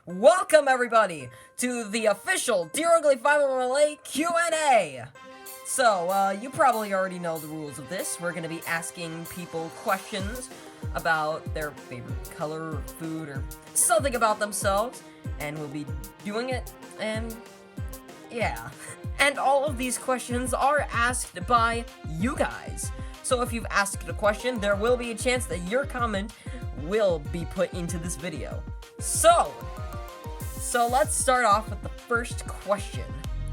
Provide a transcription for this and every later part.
Welcome everybody to the official Deerugly5mla Q&A. So, you probably already know the rules of this. We're gonna be asking people questions about their favorite color, food, or something about themselves, and we'll be doing it, and yeah. And all of these questions are asked by you guys. So if you've asked a question, there will be a chance that your comment will be put into this video. So let's start off with the first question.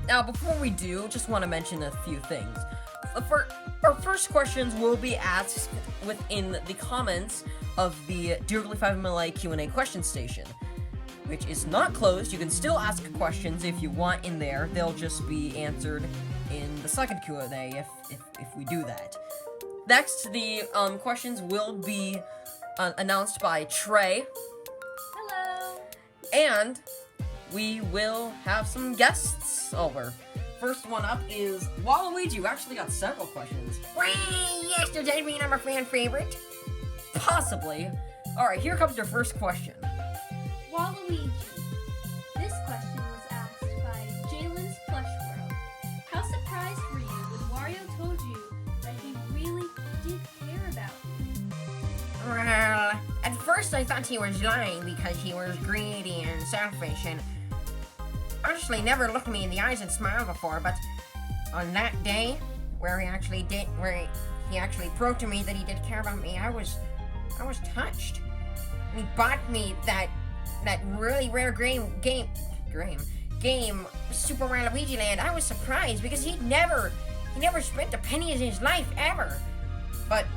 Now, before we do, just want to mention a few things. Our first questions will be asked within the comments of the Deerugly5mla Q&A question station, which is not closed. You can still ask questions if you want in there. They'll just be answered in the second Q&A if we do that. Next, the questions will be announced by Trey. Hello! And we will have some guests over. First one up is Waluigi, who actually got several questions. Yes, does that mean I'm a fan favorite? Possibly. Alright, here comes your first question. Waluigi. This question was asked by Jalen's Plush World. How surprised were you when Wario told you that he really did care about you? Well, at first I thought he was lying because he was greedy and selfish and honestly never looked me in the eyes and smiled before, but on that day where he actually proved to me that he did care about me, I was touched. And he bought me that really rare game, Super Waluigi Land. I was surprised because he never spent a penny in his life ever. But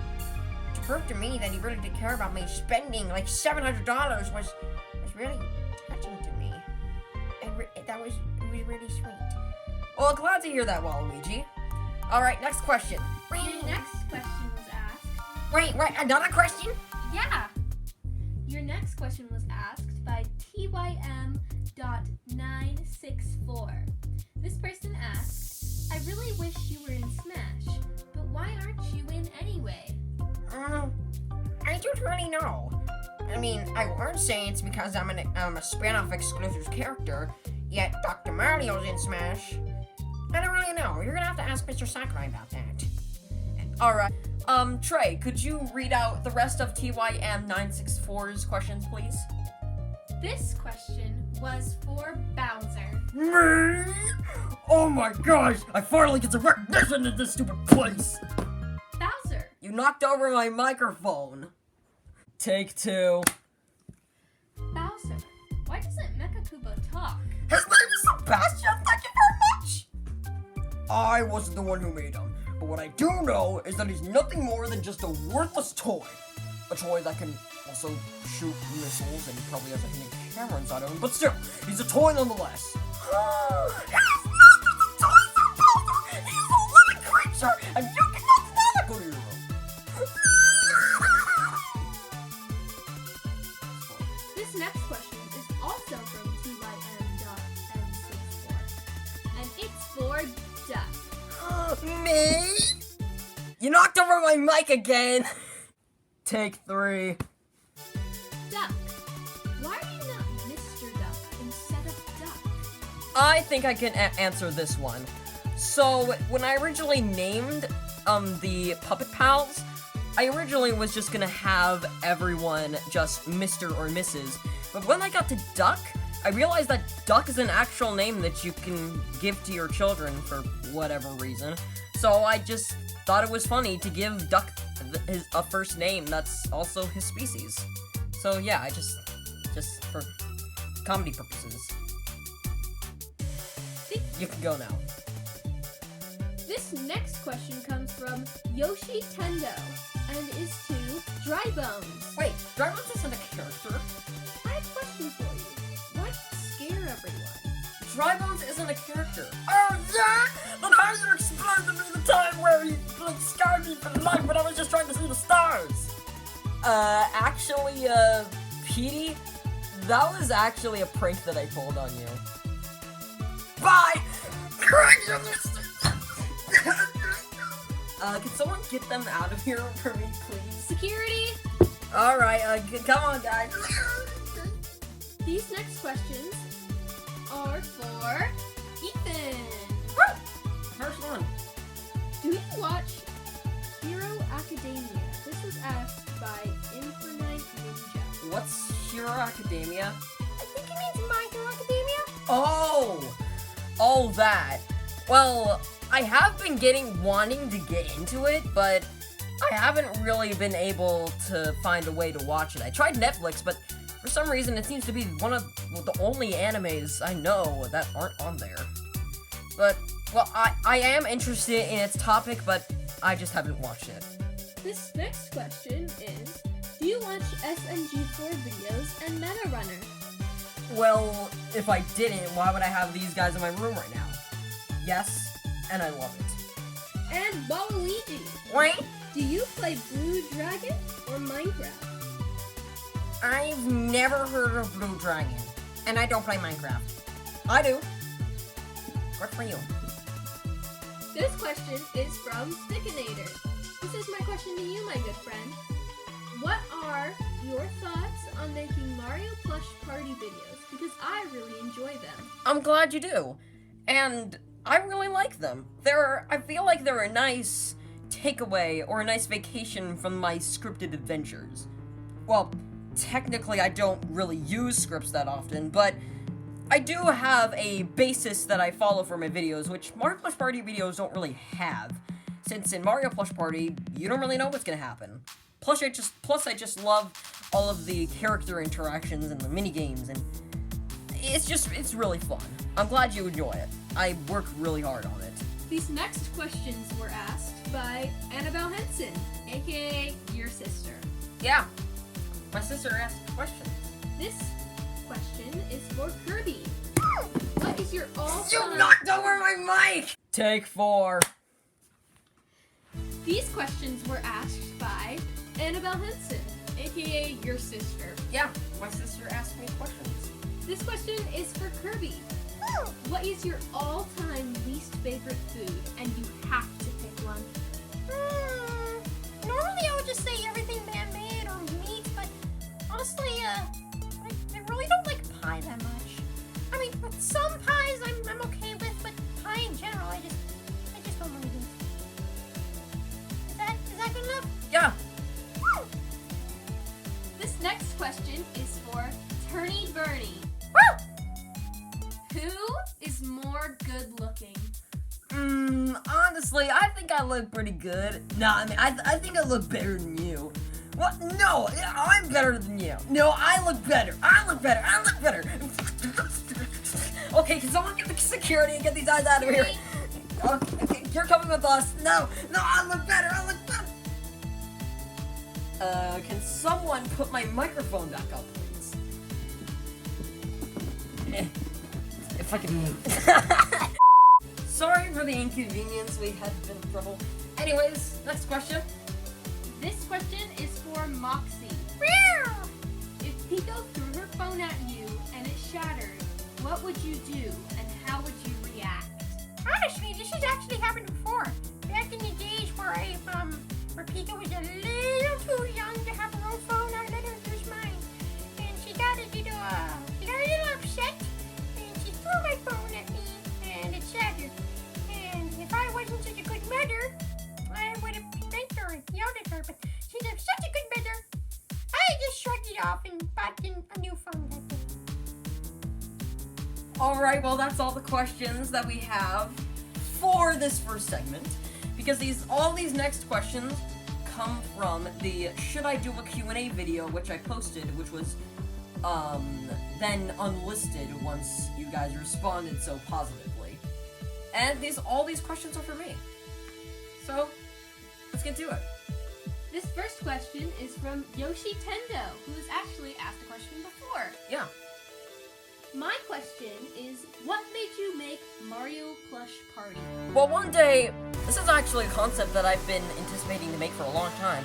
to prove to me that he really did care about me, spending like $700 was really touching to me. It was really sweet. Well, glad to hear that, Waluigi. Alright, next question. Your next question was asked... Wait, another question? Yeah! Your next question was asked by TYM.964. This person asked, I really wish you were in Smash, but why aren't you in anyway? I don't really know. I mean, I won't say it's because I'm a spin-off exclusive character, yet Dr. Mario's in Smash. I don't really know. You're gonna have to ask Mr. Sakurai about that. Alright, Trey, could you read out the rest of TYM964's questions, please? This question was for Bowser. Me? Oh my gosh, I finally get some recognition in this stupid place! Bowser! You knocked over my microphone. Take two. Bowser, why doesn't Mecha Kubo talk? His name is Sebastian, thank you very much! I wasn't the one who made him, but what I do know is that he's nothing more than just a worthless toy. A toy that can also shoot missiles, and he probably has a hidden camera inside of him, but still, he's a toy nonetheless. He's not just a toy, Sebastian! He's a living creature, and you cannot deny that, good hero! This next question is also from TYM.N64, and it's for Duck. Me? You knocked over my mic again! Take three. Duck, why are you not Mr. Duck instead of Duck? I think I can answer this one. So, when I originally named the Puppet Pals, I originally was just gonna have everyone just Mr. or Mrs. But when I got to Duck, I realized that Duck is an actual name that you can give to your children for whatever reason. So I just thought it was funny to give Duck a first name that's also his species. So yeah, I just for comedy purposes. You can go now. This next question comes from Yoshi Tendo, and is to Dry Bones. Wait, Dry Bones isn't a character? I have a question for you. Why do you scare everyone? Dry Bones isn't a character. Oh yeah? Then how do you explain to me the time where he scarred me for life when I was just trying to see the stars? Actually, Petey, that was actually a prank that I pulled on you. Bye! Can someone get them out of here for me, please? Security! Alright, come on, guys. These next questions are for Ethan. First one. Do you watch Hero Academia? This was asked by Infinite Ninja. What's Hero Academia? I think it means My Hero Academia. Oh, that. Well, I have been wanting to get into it, but I haven't really been able to find a way to watch it. I tried Netflix, but for some reason it seems to be one of the only animes I know that aren't on there. But, well, I am interested in its topic, but I just haven't watched it. This next question is, do you watch SMG4 videos and Meta Runner? Well, if I didn't, why would I have these guys in my room right now? Yes, and I love it. And Waluigi, Wait, do you play Blue Dragon or Minecraft? I've never heard of Blue Dragon, and I don't play Minecraft. I do. Good for you. This question is from Stickinator. This is my question to you, my good friend. What are your thoughts on making Mario Plush Party videos? Because I really enjoy them. I'm glad you do. And I really like them. I feel like they're a nice takeaway or a nice vacation from my scripted adventures. Well, technically I don't really use scripts that often, but I do have a basis that I follow for my videos, which Mario Plush Party videos don't really have. Since in Mario Plush Party, you don't really know what's gonna happen. Plus I just love all of the character interactions and the mini games, and it's really fun. I'm glad you enjoy it. I work really hard on it. These next questions were asked by Annabelle Henson, aka your sister. Yeah, my sister asked questions. This question is for Kirby. What is your all-time... You knocked over my mic! Take 4. These questions were asked by Annabelle Henson, aka your sister. Yeah, my sister asked me questions. This question is for Kirby. What is your all-time least favorite food, and you have to pick one? Normally I would just say everything man-made or meat, but honestly, I really don't like pie that much. I mean, with some pies I'm okay with, but pie in general, I just don't like it. Is that good enough? Yeah. This next question is for Turny Bernie. Who is more good-looking? Honestly, I think I look pretty good. No, I mean, I think I look better than you. What? No, I'm better than you. No, I look better. I look better. Okay, can someone get the security and get these guys out of here? Okay, you're coming with us. No, I look better. Can someone put my microphone back up, please? If I can. Sorry for the inconvenience, we had a bit of trouble. Anyways, next question. This question is for Moxie. If Pico threw her phone at you and it shattered, what would you do and how would you react? Honestly, this has actually happened before. Back in the days where where Pika was a little too young to have her own phone, I let her use mine. And she got a little upset, and she threw my phone at me, and it shattered. And if I wasn't such a good mother, I would have thanked her and yelled at her, but she's such a good mother. I just shrugged it off and bought a new phone that day. Alright, well that's all the questions that we have for this first segment. Because all these next questions come from the Should I Do a Q&A video, which I posted, which was then unlisted once you guys responded so positively. And all these questions are for me. So, let's get to it. This first question is from Yoshi Tendo, who has actually asked a question before. Yeah. My question is, what made you make Mario Plush Party? Well, one day, this is actually a concept that I've been anticipating to make for a long time.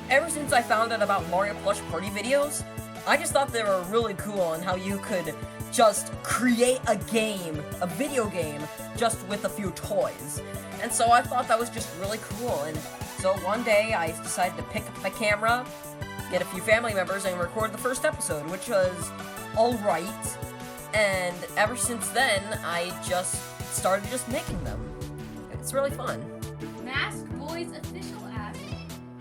Ever since I found out about Mario Plush Party videos, I just thought they were really cool and how you could just create a game, a video game, just with a few toys. And so I thought that was just really cool, and so one day I decided to pick up my camera, get a few family members, and record the first episode, which was alright, and ever since then, I just started just making them. It's really fun. Mask Boys Official asked,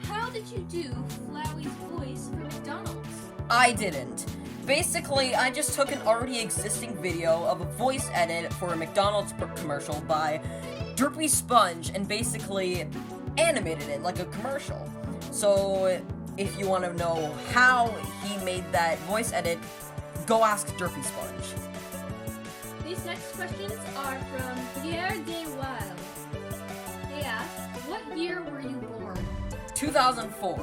how did you do Flowey's voice for McDonald's? I didn't. Basically, I just took an already existing video of a voice edit for a McDonald's commercial by Derpy Sponge and basically animated it like a commercial. So, if you want to know how he made that voice edit, go ask Derpy Sponge. These next questions are from Deerugly5mla. They ask, what year were you born? 2004.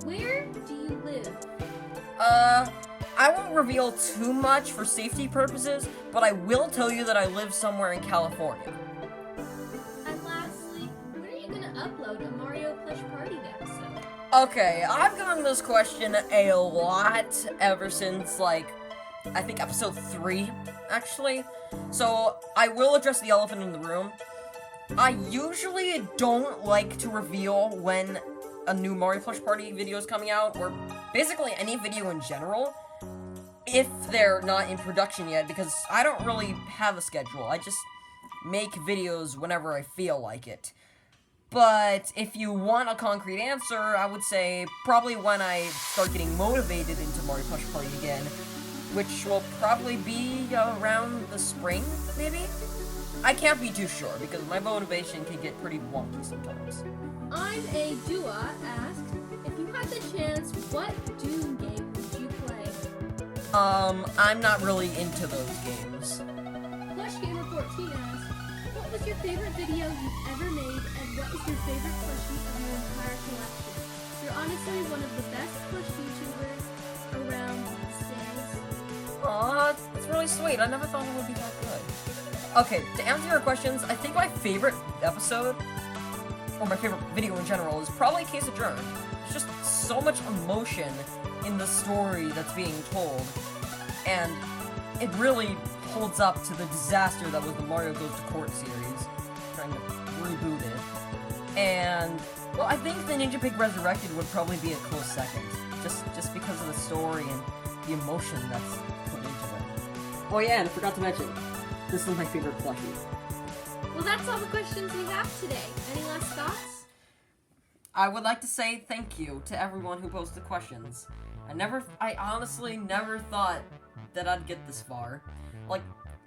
Where do you live? I won't reveal too much for safety purposes, but I will tell you that I live somewhere in California. And lastly, when are you gonna upload a Mario Plush Party episode? Okay, I've gotten this question a lot ever since, like, I think episode 3, actually. So, I will address the elephant in the room. I usually don't like to reveal when a new Mario Plush Party video is coming out, or basically any video in general, if they're not in production yet, because I don't really have a schedule. I just make videos whenever I feel like it. But if you want a concrete answer, I would say probably when I start getting motivated into Mario Plush Party again, which will probably be around the spring, maybe? I can't be too sure, because my motivation can get pretty wonky sometimes. I'm a Dua asked, if you had the chance, what Doom game would you play? I'm not really into those games. FlushGamer14 asked, what was your favorite video you've ever made, and what is your favorite plushie of your entire collection? You're honestly one of the best plush YouTubers around these days. Aw, that's really sweet. I never thought it would be that good. Okay, to answer your questions, I think my favorite episode, or my favorite video in general, is probably Case Adjourned. There's just so much emotion in the story that's being told, and it really holds up to the disaster that was the Mario Goes to Court series, trying to reboot it. And, well, I think the Ninja Pig Resurrected would probably be a close second, just because of the story and the emotion that's put into it. Oh yeah, and I forgot to mention, this is my favorite plushie. Well, that's all the questions we have today. Any last thoughts? I would like to say thank you to everyone who posted questions. I honestly never thought that I'd get this far. Like,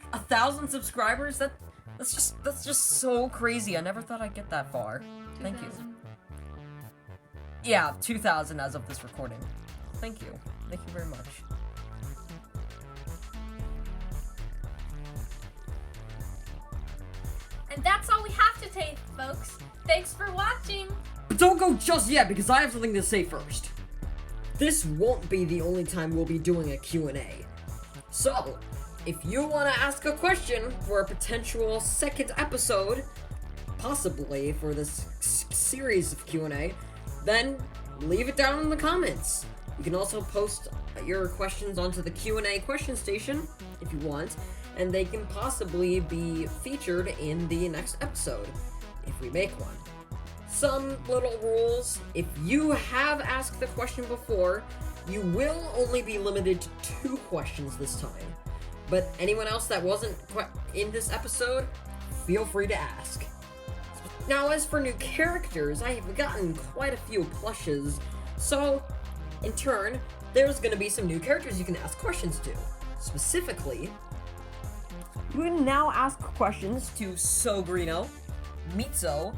1,000 subscribers? That's just so crazy. I never thought I'd get that far. Thank you. 2000. Yeah, 2,000 as of this recording. Thank you. Thank you very much. And that's all we have today, folks. Thanks for watching. But don't go just yet, because I have something to say first. This won't be the only time we'll be doing a Q&A. So, if you want to ask a question for a potential second episode, possibly for this series of Q&A, then leave it down in the comments. You can also post your questions onto the Q&A question station if you want, and they can possibly be featured in the next episode, if we make one. Some little rules: if you have asked the question before, you will only be limited to 2 questions this time. But anyone else that wasn't in this episode, feel free to ask. Now, as for new characters, I have gotten quite a few plushes, so, in turn, there's gonna be some new characters you can ask questions to. Specifically, you can now ask questions to Sogrino, Mitzo,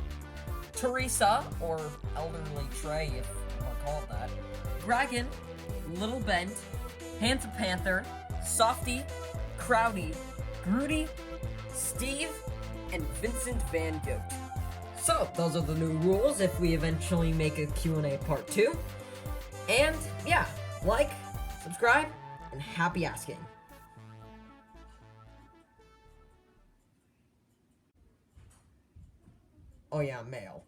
Teresa, or Elderly Trey, if you want to call it that, Dragon, Little Bent, Handsome Panther, Softy, Crowdy, Groody, Steve, and Vincent Van Gogh. So, those are the new rules if we eventually make a Q&A part 2. And, yeah, like, subscribe, and happy asking. Oh yeah, male.